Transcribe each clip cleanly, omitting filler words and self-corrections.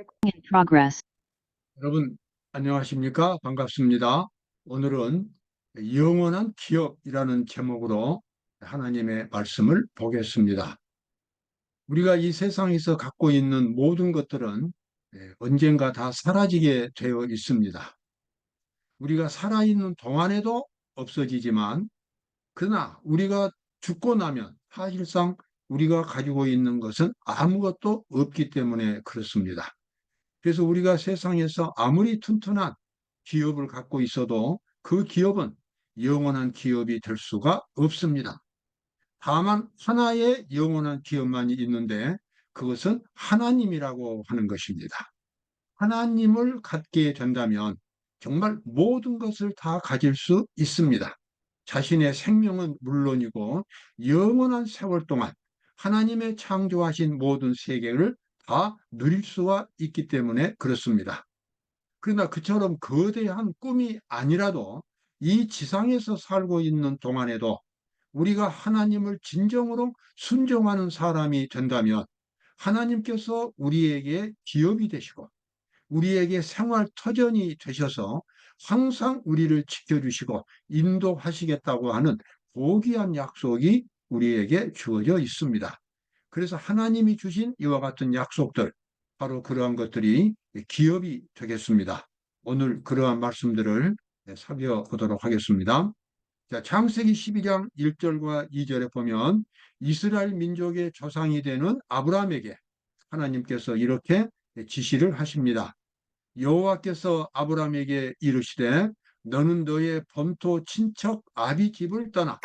In progress. 여러분, 안녕하십니까? 반갑습니다. 오늘은 영원한 기업이라는 제목으로 하나님의 말씀을 보겠습니다. 우리가 이 세상에서 갖고 있는 모든 것들은 언젠가 다 사라지게 되어 있습니다. 우리가 살아있는 동안에도 없어지지만, 그러나 우리가 죽고 나면 사실상 우리가 가지고 있는 것은 아무것도 없기 때문에 그렇습니다. 그래서 우리가 세상에서 아무리 튼튼한 기업을 갖고 있어도 그 기업은 영원한 기업이 될 수가 없습니다. 다만 하나의 영원한 기업만이 있는데 그것은 하나님이라고 하는 것입니다. 하나님을 갖게 된다면 정말 모든 것을 다 가질 수 있습니다. 자신의 생명은 물론이고 영원한 세월 동안 하나님의 창조하신 모든 세계를 다 누릴 수가 있기 때문에 그렇습니다. 그러나 그처럼 거대한 꿈이 아니라도 이 지상에서 살고 있는 동안에도 우리가 하나님을 진정으로 순종하는 사람이 된다면 하나님께서 우리에게 기업이 되시고 우리에게 생활 터전이 되셔서 항상 우리를 지켜주시고 인도하시겠다고 하는 고귀한 약속이 우리에게 주어져 있습니다. 그래서 하나님이 주신 이와 같은 약속들, 바로 그러한 것들이 기업이 되겠습니다. 오늘 그러한 말씀들을 살펴보도록 하겠습니다. 자, 창세기 12장 1절과 2절에 보면 이스라엘 민족의 조상이 되는 아브라함에게 하나님께서 이렇게 지시를 하십니다. 여호와께서 아브라함에게 이르시되 너는 너의 본토 친척 아비 집을 떠나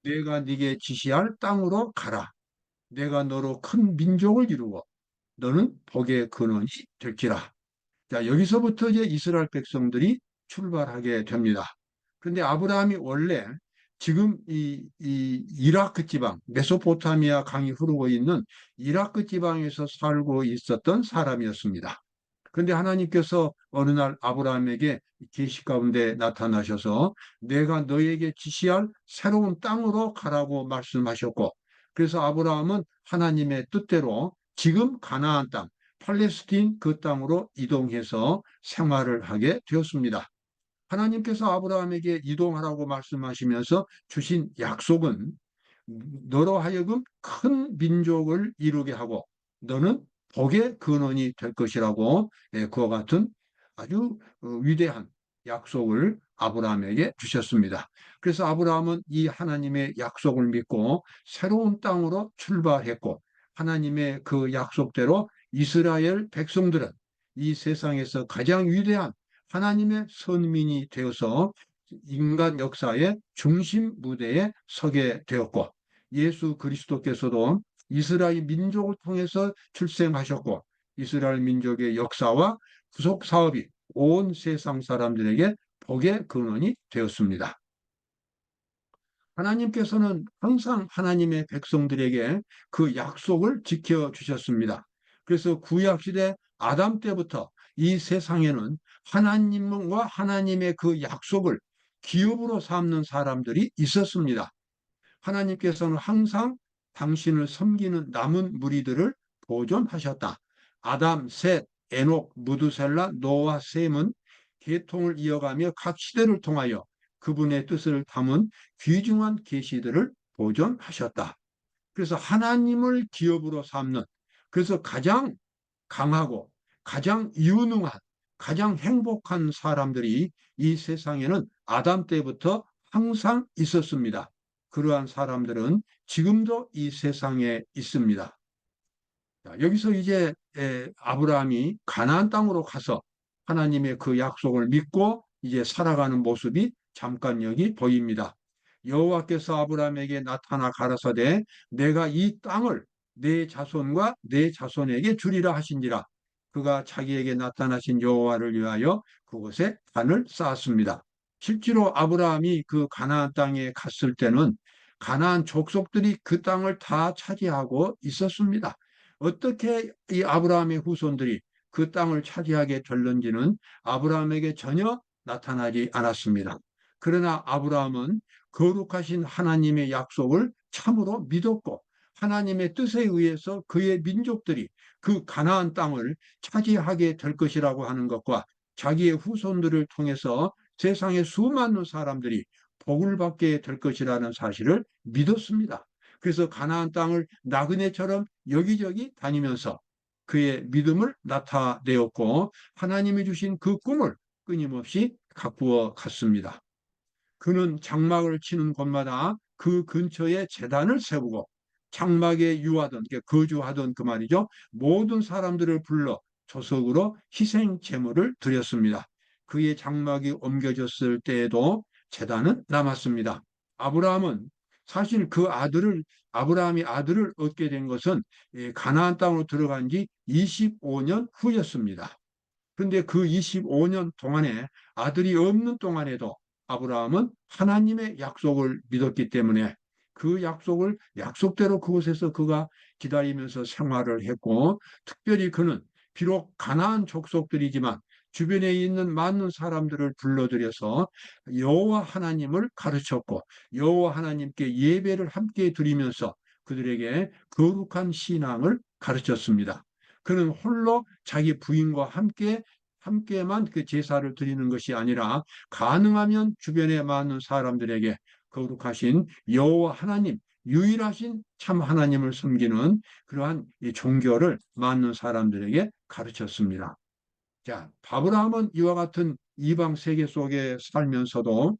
내가 네게 지시할 땅으로 가라. 내가 너로 큰 민족을 이루고 너는 복의 근원이 될지라. 자, 여기서부터 이제 이스라엘 백성들이 출발하게 됩니다. 그런데 아브라함이 원래 지금 이 이라크 지방, 메소포타미아 강이 흐르고 있는 이라크 지방에서 살고 있었던 사람이었습니다. 그런데 하나님께서 어느 날 아브라함에게 계시 가운데 나타나셔서 내가 너에게 지시할 새로운 땅으로 가라고 말씀하셨고, 그래서 아브라함은 하나님의 뜻대로 지금 가나안 땅, 팔레스틴 그 땅으로 이동해서 생활을 하게 되었습니다. 하나님께서 아브라함에게 이동하라고 말씀하시면서 주신 약속은 너로 하여금 큰 민족을 이루게 하고 너는 복의 근원이 될 것이라고 그와 같은 아주 위대한 약속을 아브라함에게 주셨습니다. 그래서 아브라함은 이 하나님의 약속을 믿고 새로운 땅으로 출발했고 하나님의 그 약속대로 이스라엘 백성들은 이 세상에서 가장 위대한 하나님의 선민이 되어서 인간 역사의 중심 무대에 서게 되었고 예수 그리스도께서도 이스라엘 민족을 통해서 출생하셨고 이스라엘 민족의 역사와 구속 사업이 온 세상 사람들에게 복의 근원이 되었습니다. 하나님께서는 항상 하나님의 백성들에게 그 약속을 지켜주셨습니다. 그래서 구약시대 아담 때부터 이 세상에는 하나님과 하나님의 그 약속을 기업으로 삼는 사람들이 있었습니다. 하나님께서는 항상 당신을 섬기는 남은 무리들을 보존하셨다. 아담, 셋, 에녹, 무두셀라, 노아, 셈은 계통을 이어가며 각 시대를 통하여 그분의 뜻을 담은 귀중한 계시들을 보존하셨다. 그래서 하나님을 기업으로 삼는, 그래서 가장 강하고 가장 유능한 가장 행복한 사람들이 이 세상에는 아담 때부터 항상 있었습니다. 그러한 사람들은 지금도 이 세상에 있습니다. 여기서 이제 아브라함이 가나안 땅으로 가서 하나님의 그 약속을 믿고 이제 살아가는 모습이 잠깐 여기 보입니다. 여호와께서 아브라함에게 나타나 가라사대 내가 이 땅을 내 자손과 내 자손에게 주리라 하신지라. 그가 자기에게 나타나신 여호와를 위하여 그곳에 단을 쌓았습니다. 실제로 아브라함이 그 가나안 땅에 갔을 때는 가나안 족속들이 그 땅을 다 차지하고 있었습니다. 어떻게 이 아브라함의 후손들이 그 땅을 차지하게 됐는지는 아브라함에게 전혀 나타나지 않았습니다. 그러나 아브라함은 거룩하신 하나님의 약속을 참으로 믿었고 하나님의 뜻에 의해서 그의 민족들이 그 가나안 땅을 차지하게 될 것이라고 하는 것과 자기의 후손들을 통해서 세상의 수많은 사람들이 복을 받게 될 것이라는 사실을 믿었습니다. 그래서 가나안 땅을 나그네처럼 여기저기 다니면서 그의 믿음을 나타내었고 하나님이 주신 그 꿈을 끊임없이 가꾸어 갔습니다. 그는 장막을 치는 곳마다 그 근처에 제단을 세우고 장막에 유하던 거주하던 그 말이죠. 모든 사람들을 불러 조석으로 희생 제물을 드렸습니다. 그의 장막이 옮겨졌을 때에도 제단은 남았습니다. 아브라함은 사실 아브라함이 아들을 얻게 된 것은 가나안 땅으로 들어간 지 25년 후였습니다. 그런데 그 25년 동안에 아들이 없는 동안에도 아브라함은 하나님의 약속을 믿었기 때문에 그 약속대로 그곳에서 그가 기다리면서 생활을 했고, 특별히 그는 비록 가나안 족속들이지만 주변에 있는 많은 사람들을 불러들여서 여호와 하나님을 가르쳤고 여호와 하나님께 예배를 함께 드리면서 그들에게 거룩한 신앙을 가르쳤습니다. 그는 홀로 자기 부인과 함께만 그 제사를 드리는 것이 아니라 가능하면 주변에 많은 사람들에게 거룩하신 여호와 하나님, 유일하신 참 하나님을 섬기는 그러한 이 종교를 많은 사람들에게 가르쳤습니다. 자, 아브라함은 이와 같은 이방 세계 속에 살면서도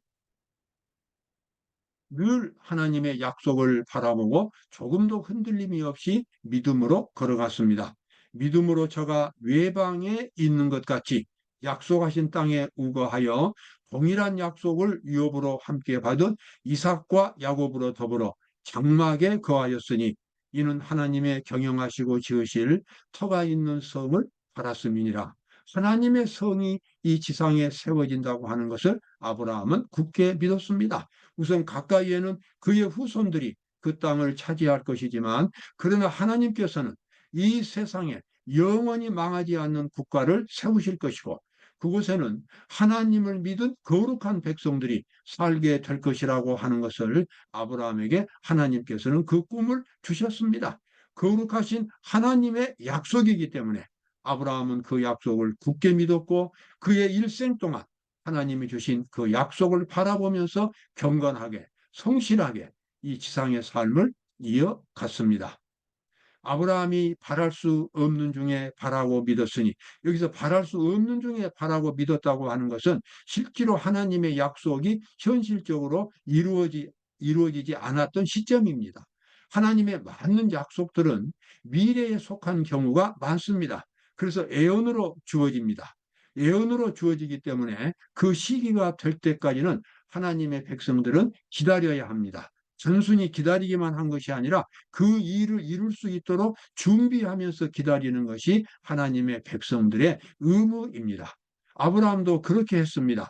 늘 하나님의 약속을 바라보고 조금도 흔들림이 없이 믿음으로 걸어갔습니다. 믿음으로 저가 외방에 있는 것 같이 약속하신 땅에 우거하여 동일한 약속을 유업으로 함께 받은 이삭과 야곱으로 더불어 장막에 거하였으니 이는 하나님의 경영하시고 지으실 터가 있는 성을 팔았음이니라. 하나님의 성이 이 지상에 세워진다고 하는 것을 아브라함은 굳게 믿었습니다. 우선 가까이에는 그의 후손들이 그 땅을 차지할 것이지만, 그러나 하나님께서는 이 세상에 영원히 망하지 않는 국가를 세우실 것이고 그곳에는 하나님을 믿은 거룩한 백성들이 살게 될 것이라고 하는 것을 아브라함에게 하나님께서는 그 꿈을 주셨습니다. 거룩하신 하나님의 약속이기 때문에 아브라함은 그 약속을 굳게 믿었고 그의 일생 동안 하나님이 주신 그 약속을 바라보면서 경건하게 성실하게 이 지상의 삶을 이어갔습니다. 아브라함이 바랄 수 없는 중에 바라고 믿었으니, 여기서 바랄 수 없는 중에 바라고 믿었다고 하는 것은 실제로 하나님의 약속이 현실적으로 이루어지지 않았던 시점입니다. 하나님의 많은 약속들은 미래에 속한 경우가 많습니다. 그래서 애언으로 주어집니다. 예언으로 주어지기 때문에 그 시기가 될 때까지는 하나님의 백성들은 기다려야 합니다. 단순히 기다리기만 한 것이 아니라 그 일을 이룰 수 있도록 준비하면서 기다리는 것이 하나님의 백성들의 의무입니다. 아브라함도 그렇게 했습니다.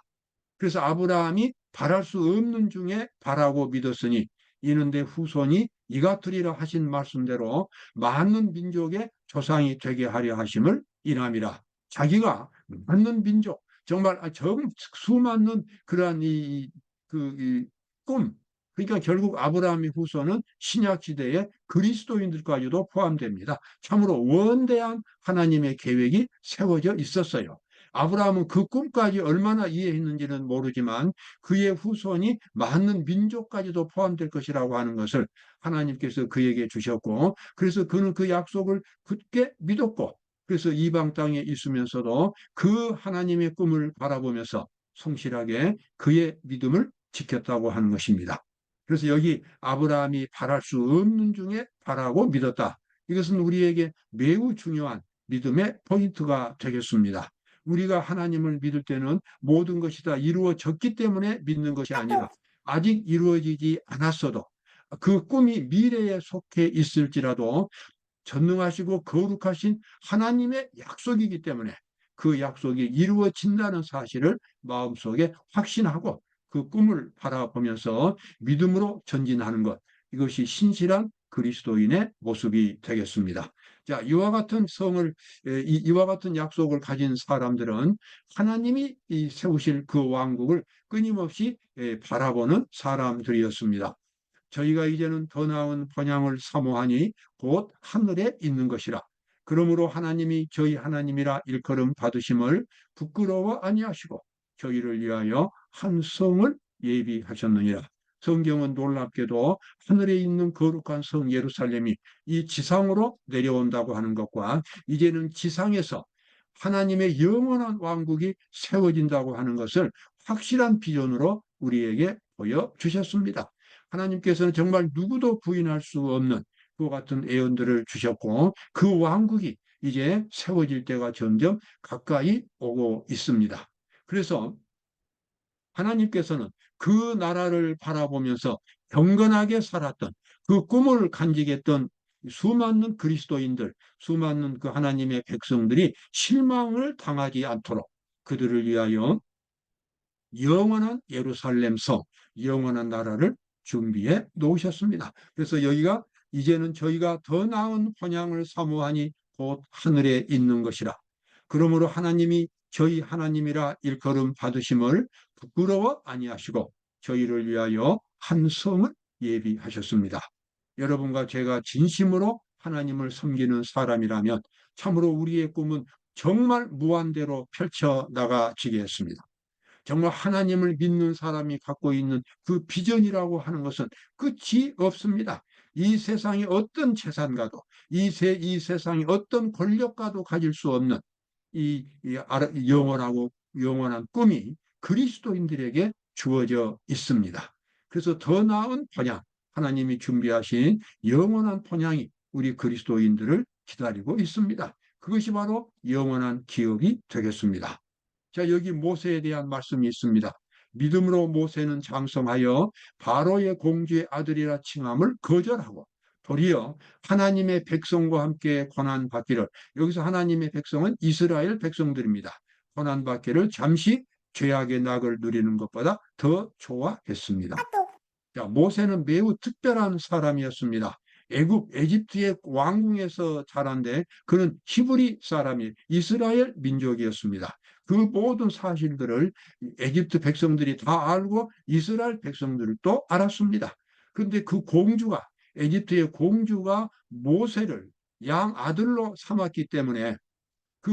그래서 아브라함이 바랄 수 없는 중에 바라고 믿었으니 이는 내 후손이 이같으리라 하신 말씀대로 많은 민족의 조상이 되게 하려 하심을 인함이라. 자기가 많은 민족, 정말 수많은 그러한 이 꿈, 그러니까 결국 아브라함의 후손은 신약 시대의 그리스도인들까지도 포함됩니다. 참으로 원대한 하나님의 계획이 세워져 있었어요. 아브라함은 그 꿈까지 얼마나 이해했는지는 모르지만 그의 후손이 많은 민족까지도 포함될 것이라고 하는 것을 하나님께서 그에게 주셨고, 그래서 그는 그 약속을 굳게 믿었고, 그래서 이방 땅에 있으면서도 그 하나님의 꿈을 바라보면서 성실하게 그의 믿음을 지켰다고 하는 것입니다. 그래서 여기 아브라함이 바랄 수 없는 중에 바라고 믿었다. 이것은 우리에게 매우 중요한 믿음의 포인트가 되겠습니다. 우리가 하나님을 믿을 때는 모든 것이 다 이루어졌기 때문에 믿는 것이 아니라 아직 이루어지지 않았어도 그 꿈이 미래에 속해 있을지라도 전능하시고 거룩하신 하나님의 약속이기 때문에 그 약속이 이루어진다는 사실을 마음속에 확신하고 그 꿈을 바라보면서 믿음으로 전진하는 것, 이것이 신실한 그리스도인의 모습이 되겠습니다. 자, 이와 같은 약속을 가진 사람들은 하나님이 세우실 그 왕국을 끊임없이 바라보는 사람들이었습니다. 저희가 이제는 더 나은 번향을 사모하니 곧 하늘에 있는 것이라. 그러므로 하나님이 저희 하나님이라 일컬음 받으심을 부끄러워 아니하시고 저희를 위하여 한 성을 예비하셨느니라. 성경은 놀랍게도 하늘에 있는 거룩한 성 예루살렘이 이 지상으로 내려온다고 하는 것과 이제는 지상에서 하나님의 영원한 왕국이 세워진다고 하는 것을 확실한 비전으로 우리에게 보여주셨습니다. 하나님께서는 정말 누구도 부인할 수 없는 그와 같은 예언들을 주셨고 그 왕국이 이제 세워질 때가 점점 가까이 오고 있습니다. 그래서 하나님께서는 그 나라를 바라보면서 경건하게 살았던 그 꿈을 간직했던 수많은 그리스도인들, 수많은 그 하나님의 백성들이 실망을 당하지 않도록 그들을 위하여 영원한 예루살렘 성, 영원한 나라를 준비해 놓으셨습니다. 그래서 여기가 이제는 저희가 더 나은 번향을 사모하니 곧 하늘에 있는 것이라. 그러므로 하나님이 저희 하나님이라 일컬음 받으심을 부끄러워 아니하시고 저희를 위하여 한 성을 예비하셨습니다. 여러분과 제가 진심으로 하나님을 섬기는 사람이라면 참으로 우리의 꿈은 정말 무한대로 펼쳐 나가지겠습니다. 정말 하나님을 믿는 사람이 갖고 있는 그 비전이라고 하는 것은 끝이 없습니다. 이 세상의 어떤 재산과도 이 세상의 어떤 권력과도 가질 수 없는 영원하고 영원한 꿈이 그리스도인들에게 주어져 있습니다. 그래서 더 나은 번향, 하나님이 준비하신 영원한 번향이 우리 그리스도인들을 기다리고 있습니다. 그것이 바로 영원한 기업이 되겠습니다. 자, 여기 모세에 대한 말씀이 있습니다. 믿음으로 모세는 장성하여 바로의 공주의 아들이라 칭함을 거절하고 도리어 하나님의 백성과 함께 고난받기를, 여기서 하나님의 백성은 이스라엘 백성들입니다. 고난받기를 잠시 죄악의 낙을 누리는 것보다 더 좋아했습니다. 자, 모세는 매우 특별한 사람이었습니다. 에집트의 왕궁에서 자란데 그는 히브리 사람이 이스라엘 민족이었습니다. 그 모든 사실들을 에집트 백성들이 다 알고 이스라엘 백성들도 알았습니다. 그런데 그 공주가 에집트의 공주가 모세를 양 아들로 삼았기 때문에 그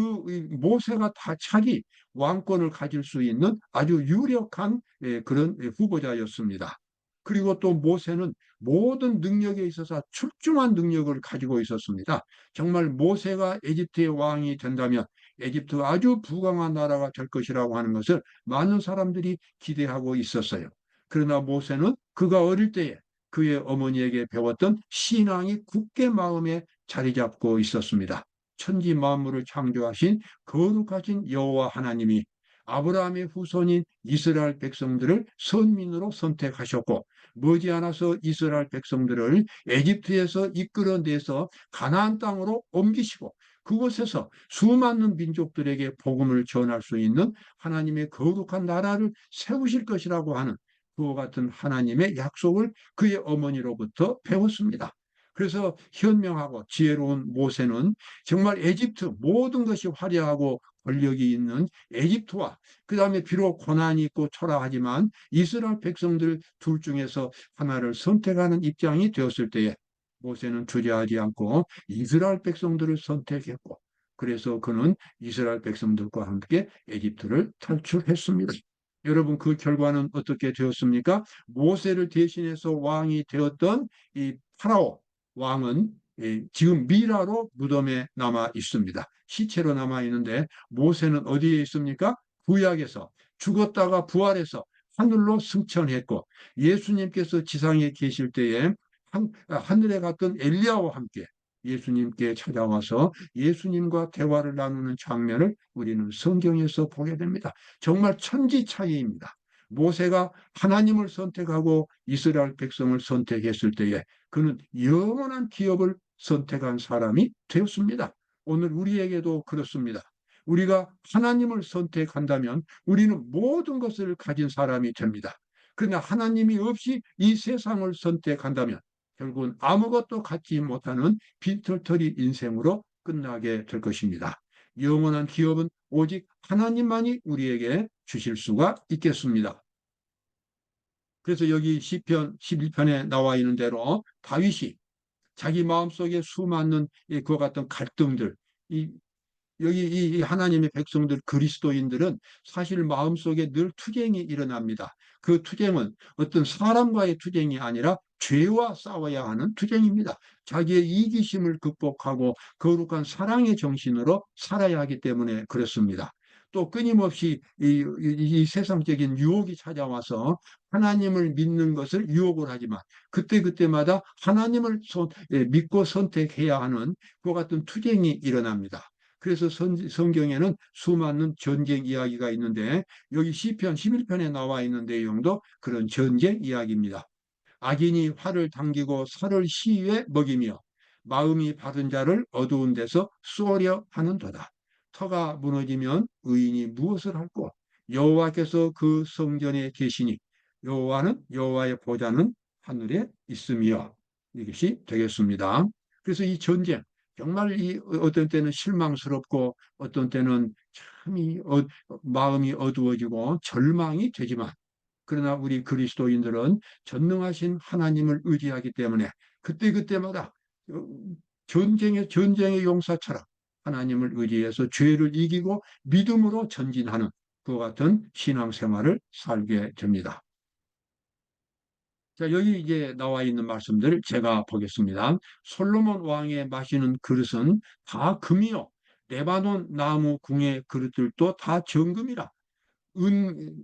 모세가 다 차기 왕권을 가질 수 있는 아주 유력한 그런 후보자였습니다. 그리고 또 모세는 모든 능력에 있어서 출중한 능력을 가지고 있었습니다. 정말 모세가 에집트의 왕이 된다면 에집트 아주 부강한 나라가 될 것이라고 하는 것을 많은 사람들이 기대하고 있었어요. 그러나 모세는 그가 어릴 때에 그의 어머니에게 배웠던 신앙이 굳게 마음에 자리 잡고 있었습니다. 천지 만물을 창조하신 거룩하신 여호와 하나님이 아브라함의 후손인 이스라엘 백성들을 선민으로 선택하셨고 머지않아서 이스라엘 백성들을 에집트에서 이끌어내서 가나안 땅으로 옮기시고 그곳에서 수많은 민족들에게 복음을 전할 수 있는 하나님의 거룩한 나라를 세우실 것이라고 하는 그와 같은 하나님의 약속을 그의 어머니로부터 배웠습니다. 그래서 현명하고 지혜로운 모세는 정말 에집트 모든 것이 화려하고 권력이 있는 에집트와 그 다음에 비록 고난이 있고 초라하지만 이스라엘 백성들 둘 중에서 하나를 선택하는 입장이 되었을 때에 모세는 주저하지 않고 이스라엘 백성들을 선택했고 그래서 그는 이스라엘 백성들과 함께 에집트를 탈출했습니다. 여러분 그 결과는 어떻게 되었습니까? 모세를 대신해서 왕이 되었던 이 파라오 왕은 지금 미라로 무덤에 남아 있습니다. 시체로 남아 있는데 모세는 어디에 있습니까? 구약에서 죽었다가 부활해서 하늘로 승천했고 예수님께서 지상에 계실 때에 하늘에 갔던 엘리야와 함께 예수님께 찾아와서 예수님과 대화를 나누는 장면을 우리는 성경에서 보게 됩니다. 정말 천지 차이입니다. 모세가 하나님을 선택하고 이스라엘 백성을 선택했을 때에 그는 영원한 기업을 선택한 사람이 되었습니다. 오늘 우리에게도 그렇습니다. 우리가 하나님을 선택한다면 우리는 모든 것을 가진 사람이 됩니다. 그러나 하나님이 없이 이 세상을 선택한다면 결국은 아무것도 갖지 못하는 빈털터리 인생으로 끝나게 될 것입니다. 영원한 기업은 오직 하나님만이 우리에게 주실 수가 있겠습니다. 그래서 여기 시편 11편에 나와 있는 대로 다윗이 자기 마음속에 수많은 그와 같은 갈등들, 이 여기 이 하나님의 백성들 그리스도인들은 사실 마음속에 늘 투쟁이 일어납니다. 그 투쟁은 어떤 사람과의 투쟁이 아니라 죄와 싸워야 하는 투쟁입니다. 자기의 이기심을 극복하고 거룩한 사랑의 정신으로 살아야 하기 때문에 그렇습니다. 또 끊임없이 이 세상적인 유혹이 찾아와서 하나님을 믿는 것을 유혹을 하지만 그때그때마다 하나님을 믿고 선택해야 하는 그와 같은 투쟁이 일어납니다. 그래서 성경에는 수많은 전쟁 이야기가 있는데 여기 시편 11편에 나와 있는 내용도 그런 전쟁 이야기입니다. 악인이 활을 당기고 살을 시위에 먹이며 마음이 바른 자를 어두운 데서 쏘려 하는도다. 터가 무너지면 의인이 무엇을 할꼬? 여호와께서 그 성전에 계시니 여호와의 보좌는 하늘에 있으며 이것이 되겠습니다. 그래서 이 전쟁 정말 이 어떤 때는 실망스럽고 어떤 때는 참이 마음이 어두워지고 절망이 되지만 그러나 우리 그리스도인들은 전능하신 하나님을 의지하기 때문에 그때그때마다 전쟁의 용사처럼 하나님을 의지해서 죄를 이기고 믿음으로 전진하는 그와 같은 신앙생활을 살게 됩니다. 자, 여기 이제 나와 있는 말씀들 제가 보겠습니다. 솔로몬 왕의 마시는 그릇은 다 금이요. 레바논 나무 궁의 그릇들도 다 정금이라. 은,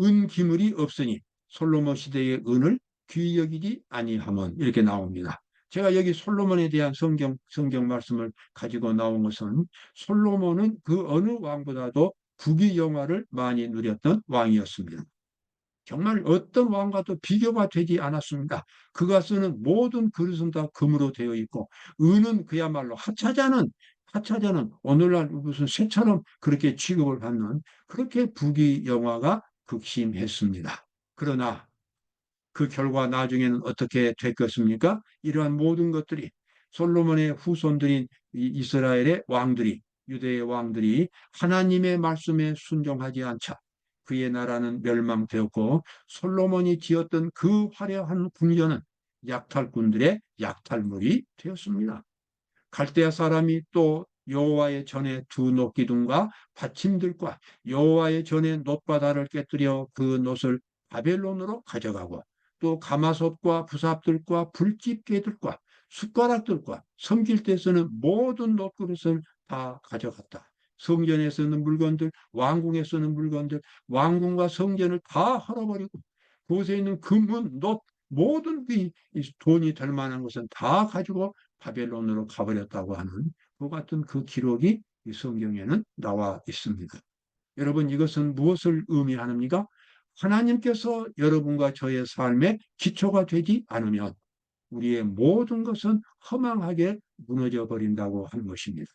은 기물이 없으니 솔로몬 시대의 은을 귀히 여기지 아니함은 이렇게 나옵니다. 제가 여기 솔로몬에 대한 성경 말씀을 가지고 나온 것은 솔로몬은 그 어느 왕보다도 부귀 영화를 많이 누렸던 왕이었습니다. 정말 어떤 왕과도 비교가 되지 않았습니다. 그가 쓰는 모든 그릇은 다 금으로 되어 있고 은은 그야말로 하차자는 오늘날 무슨 쇠처럼 그렇게 취급을 받는 그렇게 부귀영화가 극심했습니다. 그러나 그 결과 나중에는 어떻게 됐겠습니까? 이러한 모든 것들이 솔로몬의 후손들인 이스라엘의 왕들이 유대의 왕들이 하나님의 말씀에 순종하지 않자 그의 나라는 멸망되었고 솔로몬이 지었던 그 화려한 궁전은 약탈꾼들의 약탈물이 되었습니다. 갈대아 사람이 또 여호와의 전에 두 녹기둥과 받침들과 여호와의 전에 놋바다를 깨뜨려 그 놋을 바벨론으로 가져가고 또 가마솥과 부삽들과 불집게들과 숟가락들과 섬길 때 쓰는 모든 놋그릇을 다 가져갔다. 성전에 쓰는 물건들, 왕궁에 쓰는 물건들, 왕궁과 성전을 다 헐어버리고 그곳에 있는 금은, 놋, 모든 돈이 될 만한 것은 다 가지고 바벨론으로 가버렸다고 하는 그 같은 그 기록이 이 성경에는 나와 있습니다. 여러분 이것은 무엇을 의미하는가? 하나님께서 여러분과 저의 삶의 기초가 되지 않으면 우리의 모든 것은 허망하게 무너져 버린다고 하는 것입니다.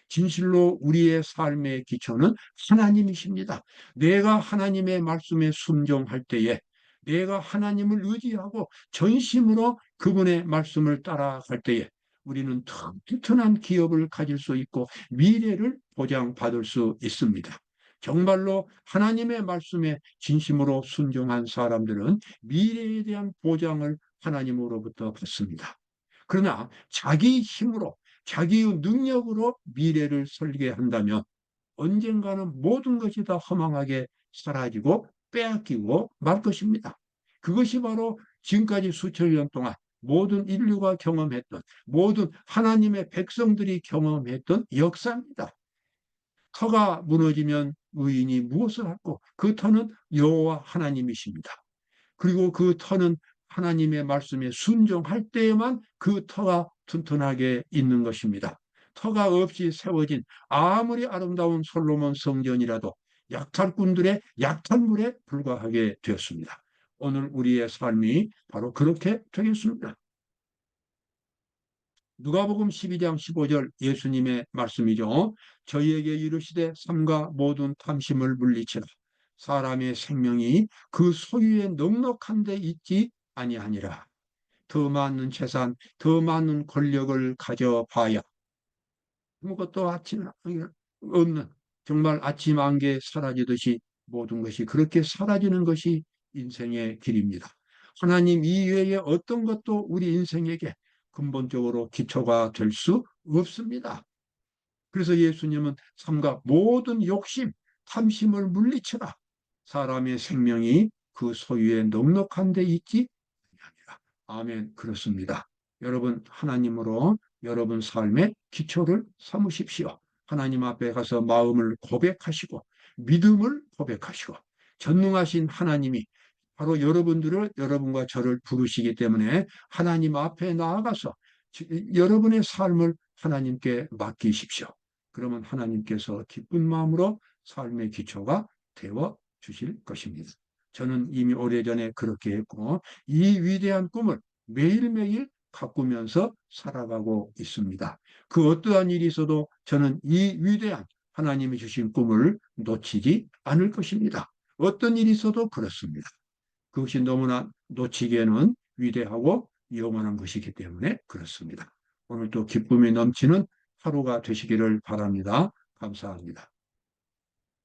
진실로 우리의 삶의 기초는 하나님이십니다. 내가 하나님의 말씀에 순종할 때에 내가 하나님을 의지하고 전심으로 그분의 말씀을 따라갈 때에 우리는 튼튼한 기업을 가질 수 있고 미래를 보장받을 수 있습니다. 정말로 하나님의 말씀에 진심으로 순종한 사람들은 미래에 대한 보장을 하나님으로부터 받습니다. 그러나 자기 힘으로 자기의 능력으로 미래를 설계한다면 언젠가는 모든 것이 다 허망하게 사라지고 빼앗기고 말 것입니다. 그것이 바로 지금까지 수천 년 동안 모든 인류가 경험했던 모든 하나님의 백성들이 경험했던 역사입니다. 터가 무너지면 의인이 무엇을 할꼬? 그 터는 여호와 하나님이십니다. 그리고 그 터는 하나님의 말씀에 순종할 때에만 그 터가 튼튼하게 있는 것입니다. 터가 없이 세워진 아무리 아름다운 솔로몬 성전이라도 약탈꾼들의 약탈물에 불과하게 되었습니다. 오늘 우리의 삶이 바로 그렇게 되겠습니다. 누가복음 12장 15절 예수님의 말씀이죠. 저희에게 이르시되 삼가 모든 탐심을 물리치라. 사람의 생명이 그 소유에 넉넉한 데 있지 아니하니라. 더 많은 재산, 더 많은 권력을 가져봐야 아무것도 아침 없는 정말 아침 안개 사라지듯이 모든 것이 그렇게 사라지는 것이 인생의 길입니다. 하나님 이외에 어떤 것도 우리 인생에게 근본적으로 기초가 될 수 없습니다. 그래서 예수님은 삼가 모든 욕심, 탐심을 물리쳐라. 사람의 생명이 그 소유에 넉넉한 데 있지 아니하니라. 아멘. 그렇습니다. 여러분, 하나님으로 여러분 삶의 기초를 삼으십시오. 하나님 앞에 가서 마음을 고백하시고 믿음을 고백하시고 전능하신 하나님이 바로 여러분과 저를 부르시기 때문에 하나님 앞에 나아가서 여러분의 삶을 하나님께 맡기십시오. 그러면 하나님께서 기쁜 마음으로 삶의 기초가 되어 주실 것입니다. 저는 이미 오래전에 그렇게 했고 이 위대한 꿈을 매일매일 가꾸면서 살아가고 있습니다. 그 어떠한 일이 있어도 저는 이 위대한 하나님이 주신 꿈을 놓치지 않을 것입니다. 어떤 일이 있어도 그렇습니다. 그것이 너무나 놓치기에는 위대하고 영원한 것이기 때문에 그렇습니다. 오늘도 기쁨이 넘치는 하루가 되시기를 바랍니다. 감사합니다.